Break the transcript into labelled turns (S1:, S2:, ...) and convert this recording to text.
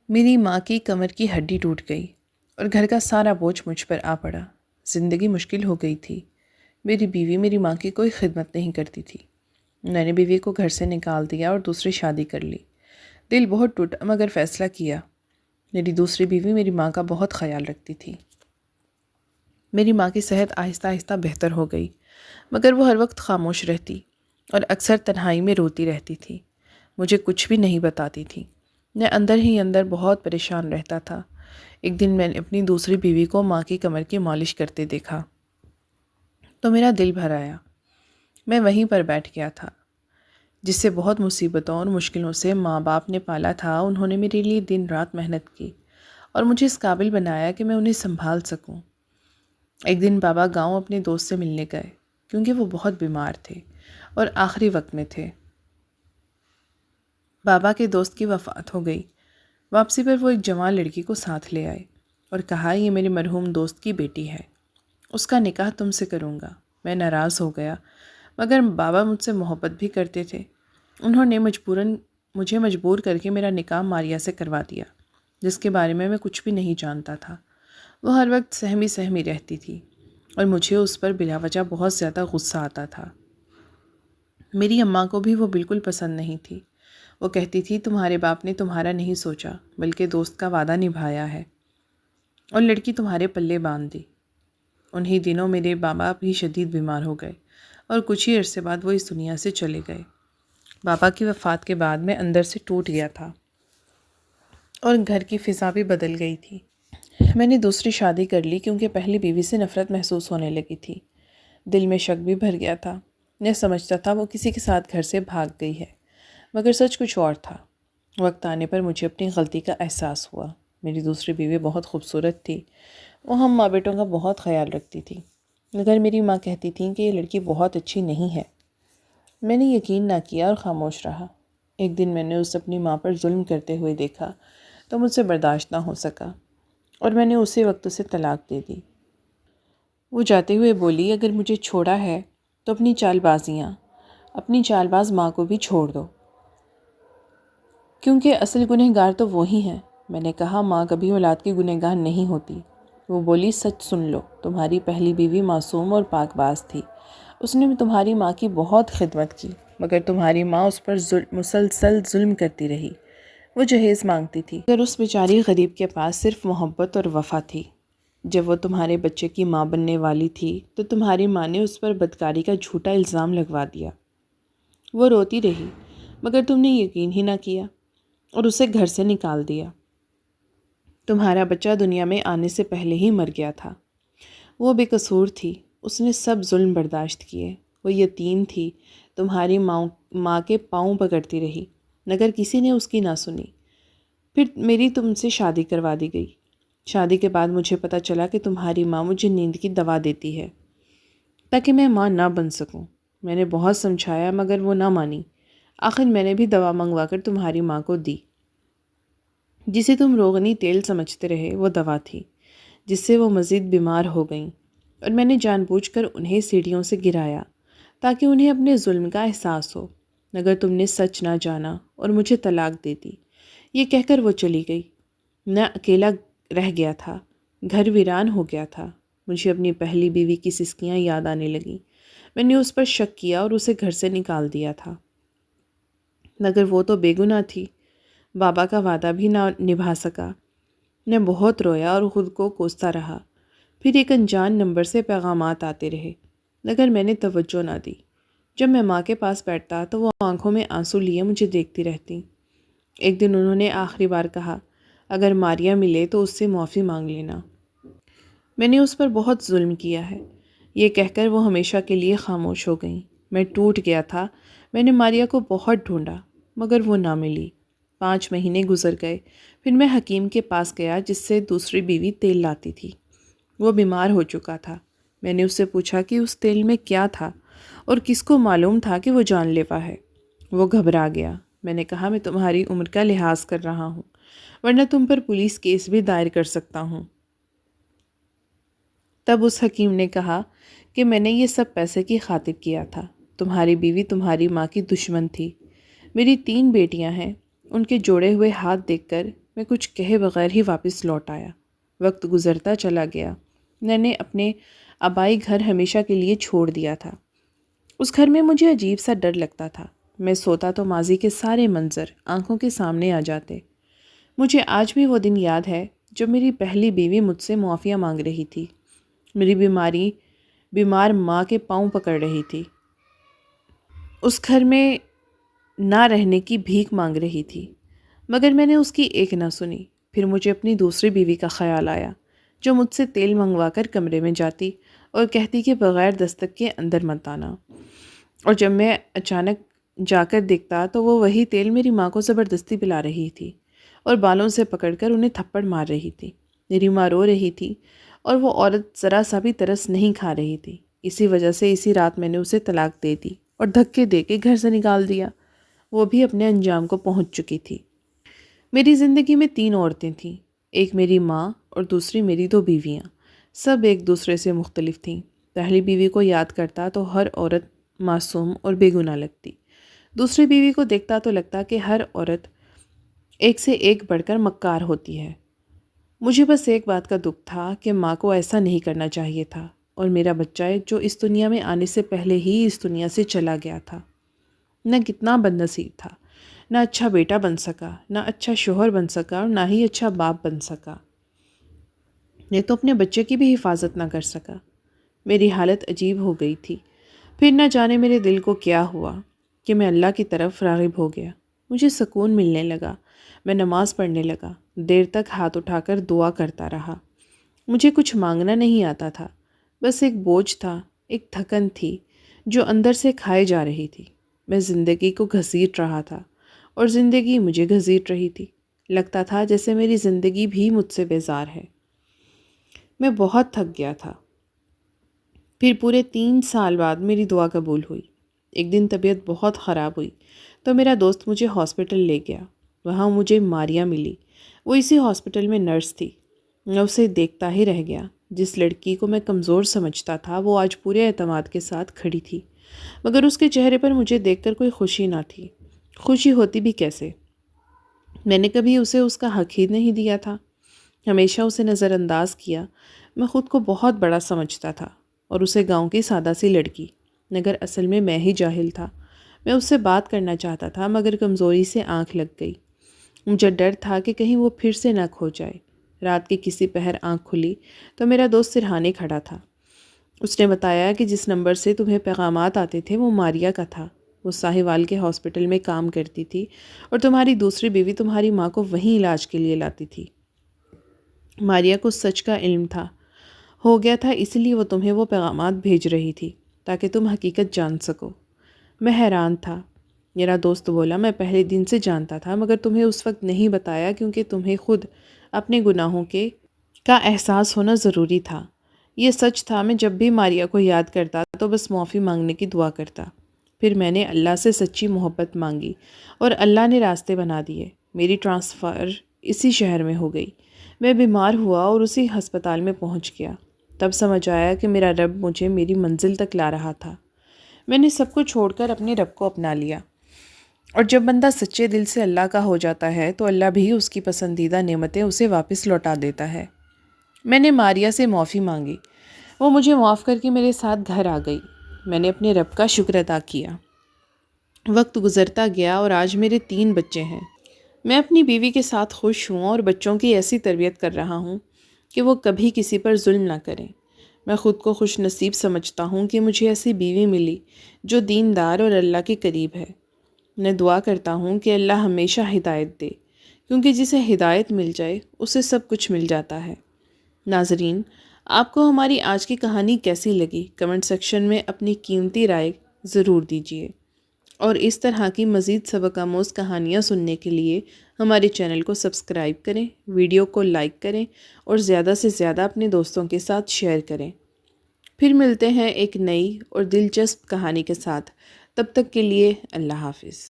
S1: میری ماں کی کمر کی ہڈی ٹوٹ گئی اور گھر کا سارا بوجھ مجھ پر آ پڑا۔ زندگی مشکل ہو گئی تھی۔ میری بیوی میری ماں کی کوئی خدمت نہیں کرتی تھی۔ میں نے بیوی کو گھر سے نکال دیا اور دوسری شادی کر لی۔ دل بہت ٹوٹا مگر فیصلہ کیا۔ میری دوسری بیوی میری ماں کا بہت خیال رکھتی تھی۔ میری ماں کی صحت آہستہ آہستہ بہتر ہو گئی، مگر وہ ہر وقت خاموش رہتی اور اکثر تنہائی میں روتی رہتی تھی۔ مجھے کچھ بھی نہیں بتاتی تھی۔ میں اندر ہی اندر بہت پریشان رہتا تھا۔ ایک دن میں نے اپنی دوسری بیوی کو ماں کی کمر کی مالش کرتے دیکھا تو میرا دل بھر آیا۔ میں وہیں پر بیٹھ گیا تھا۔ جس سے بہت مصیبتوں اور مشکلوں سے ماں باپ نے پالا تھا، انہوں نے میرے لیے دن رات محنت کی اور مجھے اس قابل بنایا کہ میں انہیں سنبھال سکوں۔ ایک دن بابا گاؤں اپنے دوست سے ملنے گئے کیونکہ وہ بہت بیمار تھے اور آخری وقت میں تھے۔ بابا کے دوست کی وفات ہو گئی۔ واپسی پر وہ ایک جوان لڑکی کو ساتھ لے آئے اور کہا، یہ میرے مرحوم دوست کی بیٹی ہے، اس کا نکاح تم سے کروں گا۔ میں ناراض ہو گیا، مگر بابا مجھ سے محبت بھی کرتے تھے۔ انہوں نے مجھے مجبور کر کے میرا نکاح ماریا سے کروا دیا، جس کے بارے میں کچھ بھی نہیں جانتا تھا۔ وہ ہر وقت سہمی سہمی رہتی تھی اور مجھے اس پر بلا وجہ بہت زیادہ غصہ آتا تھا۔ میری اماں کو بھی وہ بالکل پسند نہیں تھی۔ وہ کہتی تھی، تمہارے باپ نے تمہارا نہیں سوچا بلکہ دوست کا وعدہ نبھایا ہے اور لڑکی تمہارے پلے باندھ دی۔ انہی دنوں میرے بابا بھی شدید بیمار ہو گئے اور کچھ ہی عرصے بعد وہ اس دنیا سے چلے گئے۔ بابا کی وفات کے بعد میں اندر سے ٹوٹ گیا تھا اور گھر کی فضا بھی بدل گئی تھی۔ میں نے دوسری شادی کر لی کیونکہ پہلی بیوی سے نفرت محسوس ہونے لگی تھی۔ دل میں شک بھی بھر گیا تھا۔ میں سمجھتا تھا وہ کسی کے ساتھ گھر سے بھاگ گئی ہے، مگر سچ کچھ اور تھا۔ وقت آنے پر مجھے اپنی غلطی کا احساس ہوا۔ میری دوسری بیوی بہت خوبصورت تھی۔ وہ ہم ماں بیٹوں کا بہت خیال رکھتی تھی، مگر میری ماں کہتی تھیں کہ یہ لڑکی بہت اچھی نہیں ہے۔ میں نے یقین نہ کیا اور خاموش رہا۔ ایک دن میں نے اسے اپنی ماں پر ظلم کرتے ہوئے دیکھا تو مجھ سے برداشت نہ ہو سکا اور میں نے اسی وقت اسے طلاق دے دی۔ وہ جاتے ہوئے بولی، اگر مجھے چھوڑا ہے تو اپنی چال باز ماں کو بھی چھوڑ دو، کیونکہ اصل گنہگار تو وہی ہیں۔ میں نے کہا، ماں کبھی اولاد کی گنہگار نہیں ہوتی۔ وہ بولی، سچ سن لو، تمہاری پہلی بیوی معصوم اور پاک باز تھی۔ اس نے تمہاری ماں کی بہت خدمت کی، مگر تمہاری ماں اس پر مسلسل ظلم کرتی رہی۔ وہ جہیز مانگتی تھی، مگر اس بیچاری غریب کے پاس صرف محبت اور وفا تھی۔ جب وہ تمہارے بچے کی ماں بننے والی تھی تو تمہاری ماں نے اس پر بدکاری کا جھوٹا الزام لگوا دیا۔ وہ روتی رہی، مگر تم نے یقین ہی نہ کیا اور اسے گھر سے نکال دیا۔ تمہارا بچہ دنیا میں آنے سے پہلے ہی مر گیا تھا۔ وہ بے قصور تھی، اس نے سب ظلم برداشت کیے۔ وہ یتیم تھی، تمہاری ماں کے پاؤں پکڑتی رہی، مگر کسی نے اس کی نہ سنی۔ پھر میری تم سے شادی کروا دی گئی۔ شادی کے بعد مجھے پتہ چلا کہ تمہاری ماں مجھے نیند کی دوا دیتی ہے تاکہ میں ماں نہ بن سکوں۔ میں نے بہت سمجھایا مگر وہ نہ مانی۔ آخر میں نے بھی دوا منگوا کر تمہاری ماں کو دی۔ جسے تم روغنی تیل سمجھتے رہے، وہ دوا تھی جس سے وہ مزید بیمار ہو گئیں، اور میں نے جان بوجھ کر انہیں سیڑھیوں سے گرایا تاکہ انہیں اپنے ظلم کا احساس ہو، مگر تم نے سچ نہ جانا اور مجھے طلاق دے دی۔ یہ کہہ کر وہ چلی گئی۔ میں اکیلا رہ گیا تھا، گھر ویران ہو گیا تھا۔ مجھے اپنی پہلی بیوی کی سسکیاں یاد آنے لگیں۔ میں نے اس پر شک کیا اور اسے گھر سے نکال دیا تھا، مگر وہ تو بے گناہ تھی۔ بابا کا وعدہ بھی نہ نبھا سکا۔ میں بہت رویا اور خود کو کوستا رہا۔ پھر ایک انجان نمبر سے پیغامات آتے رہے، مگر میں نے توجہ نہ دی۔ جب میں ماں کے پاس بیٹھتا تو وہ آنکھوں میں آنسو لیے مجھے دیکھتی رہتی۔ ایک دن انہوں نے آخری بار کہا، اگر ماریا ملے تو اس سے معافی مانگ لینا، میں نے اس پر بہت ظلم کیا ہے۔ یہ کہہ کر وہ ہمیشہ کے لیے خاموش ہو گئیں۔ میں ٹوٹ گیا تھا۔ میں نے ماریا کو بہت ڈھونڈا مگر وہ نہ ملی۔ 5 مہینے گزر گئے۔ پھر میں حکیم کے پاس گیا جس سے دوسری بیوی تیل لاتی تھی۔ وہ بیمار ہو چکا تھا۔ میں نے اس سے پوچھا کہ اس تیل میں کیا تھا اور کس کو معلوم تھا کہ وہ جان لیوا ہے۔ وہ گھبرا گیا۔ میں نے کہا، میں تمہاری عمر کا لحاظ کر رہا ہوں، ورنہ تم پر پولیس کیس بھی دائر کر سکتا ہوں۔ تب اس حکیم نے کہا کہ میں نے یہ سب پیسے کی خاطر کیا تھا۔ تمہاری بیوی تمہاری ماں کی دشمن تھی۔ میری 3 بیٹیاں ہیں، ان کے جوڑے ہوئے ہاتھ دیکھ کر میں کچھ کہے بغیر ہی واپس لوٹ آیا۔ وقت گزرتا چلا گیا۔ میں نے اپنے آبائی گھر ہمیشہ کے لیے چھوڑ دیا تھا۔ اس گھر میں مجھے عجیب سا ڈر لگتا تھا۔ میں سوتا تو ماضی کے سارے منظر آنکھوں کے سامنے آ جاتے۔ مجھے آج بھی وہ دن یاد ہے جب میری پہلی بیوی مجھ سے معافیہ مانگ رہی تھی، میری بیمار ماں کے پاؤں پکڑ رہی تھی، اس گھر میں نہ رہنے کی بھیک مانگ رہی تھی، مگر میں نے اس کی ایک نہ سنی۔ پھر مجھے اپنی دوسری بیوی کا خیال آیا جو مجھ سے تیل منگوا کر کمرے میں جاتی اور کہتی کہ بغیر دستک کے اندر مت آنا، اور جب میں اچانک جا کر دیکھتا تو وہ وہی تیل میری ماں کو زبردستی پلا رہی تھی اور بالوں سے پکڑ کر انہیں تھپڑ مار رہی تھی۔ میری ماں رو رہی تھی اور وہ عورت ذرا سا بھی ترس نہیں کھا رہی تھی۔ اسی وجہ سے اسی رات میں نے اسے طلاق دے دی اور دھکے دے کے گھر سے نکال دیا۔ وہ بھی اپنے انجام کو پہنچ چکی تھی۔ میری زندگی میں 3 عورتیں تھیں، ایک میری ماں اور دوسری میری 2 بیویاں، سب ایک دوسرے سے مختلف تھیں۔ پہلی بیوی کو یاد کرتا تو ہر عورت معصوم اور بے گناہ لگتی، دوسری بیوی کو دیکھتا تو لگتا کہ ہر عورت ایک سے ایک بڑھ کر مکار ہوتی ہے۔ مجھے بس ایک بات کا دکھ تھا کہ ماں کو ایسا نہیں کرنا چاہیے تھا، اور میرا بچہ جو اس دنیا میں آنے سے پہلے ہی اس دنیا سے چلا گیا تھا، نہ کتنا بد نصیب تھا، نہ اچھا بیٹا بن سکا، نہ اچھا شوہر بن سکا، اور نہ ہی اچھا باپ بن سکا، یہ تو اپنے بچے کی بھی حفاظت نہ کر سکا۔ میری حالت عجیب ہو گئی تھی۔ پھر نہ جانے میرے دل کو کیا ہوا کہ میں اللہ کی طرف راغب ہو گیا۔ مجھے سکون ملنے لگا، میں نماز پڑھنے لگا، دیر تک ہاتھ اٹھا کر دعا کرتا رہا۔ مجھے کچھ مانگنا نہیں آتا تھا، بس ایک بوجھ تھا، ایک تھکن تھی جو اندر سے کھائے جا رہی تھی۔ میں زندگی کو گھسیٹ رہا تھا اور زندگی مجھے گھسیٹ رہی تھی۔ لگتا تھا جیسے میری زندگی بھی مجھ سے بیزار ہے۔ میں بہت تھک گیا تھا۔ پھر پورے 3 سال بعد میری دعا قبول ہوئی۔ ایک دن طبیعت بہت خراب ہوئی تو میرا دوست مجھے ہاسپٹل لے گیا۔ وہاں مجھے ماریا ملی، وہ اسی ہاسپٹل میں نرس تھی۔ میں اسے دیکھتا ہی رہ گیا۔ جس لڑکی کو میں کمزور سمجھتا تھا وہ آج پورے اعتماد کے ساتھ کھڑی تھی، مگر اس کے چہرے پر مجھے دیکھ کر کوئی خوشی نہ تھی۔ خوشی ہوتی بھی کیسے؟ میں نے کبھی اسے اس کا حق ہی نہیں دیا تھا، ہمیشہ اسے نظر انداز کیا۔ میں خود کو بہت بڑا سمجھتا تھا اور اسے گاؤں کی سادہ سی لڑکی، مگر اصل میں ہی جاہل تھا۔ میں اس سے بات کرنا چاہتا تھا مگر کمزوری سے آنکھ لگ گئی۔ مجھے ڈر تھا کہ کہیں وہ پھر سے نہ کھو جائے۔ رات کی کسی پہر آنکھ کھلی تو میرا دوست سرہانے کھڑا تھا۔ اس نے بتایا کہ جس نمبر سے تمہیں پیغامات آتے تھے وہ ماریا کا تھا۔ وہ ساہیوال کے ہاسپٹل میں کام کرتی تھی اور تمہاری دوسری بیوی تمہاری ماں کو وہیں علاج کے لیے لاتی تھی۔ ماریا کو سچ کا علم تھا، ہو گیا تھا، اس لیے وہ تمہیں وہ پیغامات بھیج رہی تھی تاکہ تم حقیقت جان سکو۔ میں حیران تھا۔ میرا دوست بولا، میں پہلے دن سے جانتا تھا مگر تمہیں اس وقت نہیں بتایا کیونکہ تمہیں خود اپنے گناہوں کا احساس ہونا ضروری تھا۔ یہ سچ تھا، میں جب بھی ماریا کو یاد کرتا تو بس معافی مانگنے کی دعا کرتا۔ پھر میں نے اللہ سے سچی محبت مانگی اور اللہ نے راستے بنا دیے۔ میری ٹرانسفر اسی شہر میں ہو گئی۔ میں بیمار ہوا اور اسی ہسپتال میں پہنچ گیا۔ تب سمجھ آیا کہ میرا رب مجھے میری منزل تک لا رہا تھا۔ میں نے سب کو چھوڑ کر اپنے رب کو اپنا لیا، اور جب بندہ سچے دل سے اللہ کا ہو جاتا ہے تو اللہ بھی اس کی پسندیدہ نعمتیں اسے واپس لوٹا دیتا ہے۔ میں نے ماریا سے معافی مانگی، وہ مجھے معاف کر کے میرے ساتھ گھر آ گئی۔ میں نے اپنے رب کا شکر ادا کیا۔ وقت گزرتا گیا اور آج میرے 3 بچے ہیں۔ میں اپنی بیوی کے ساتھ خوش ہوں اور بچوں کی ایسی تربیت کر رہا ہوں کہ وہ کبھی کسی پر ظلم نہ کریں۔ میں خود کو خوش نصیب سمجھتا ہوں کہ مجھے ایسی بیوی ملی جو دیندار اور اللہ کے قریب ہے۔ میں دعا کرتا ہوں کہ اللہ ہمیشہ ہدایت دے، کیونکہ جسے ہدایت مل جائے اسے سب کچھ مل جاتا ہے۔ ناظرین، آپ کو ہماری آج کی کہانی کیسی لگی؟ کمنٹ سیکشن میں اپنی قیمتی رائے ضرور دیجیے، اور اس طرح کی مزید سبق آموز کہانیاں سننے کے لیے ہمارے چینل کو سبسکرائب کریں، ویڈیو کو لائک کریں اور زیادہ سے زیادہ اپنے دوستوں کے ساتھ شیئر کریں۔ پھر ملتے ہیں ایک نئی اور دلچسپ کہانی کے ساتھ، تب تک کے لیے اللہ حافظ۔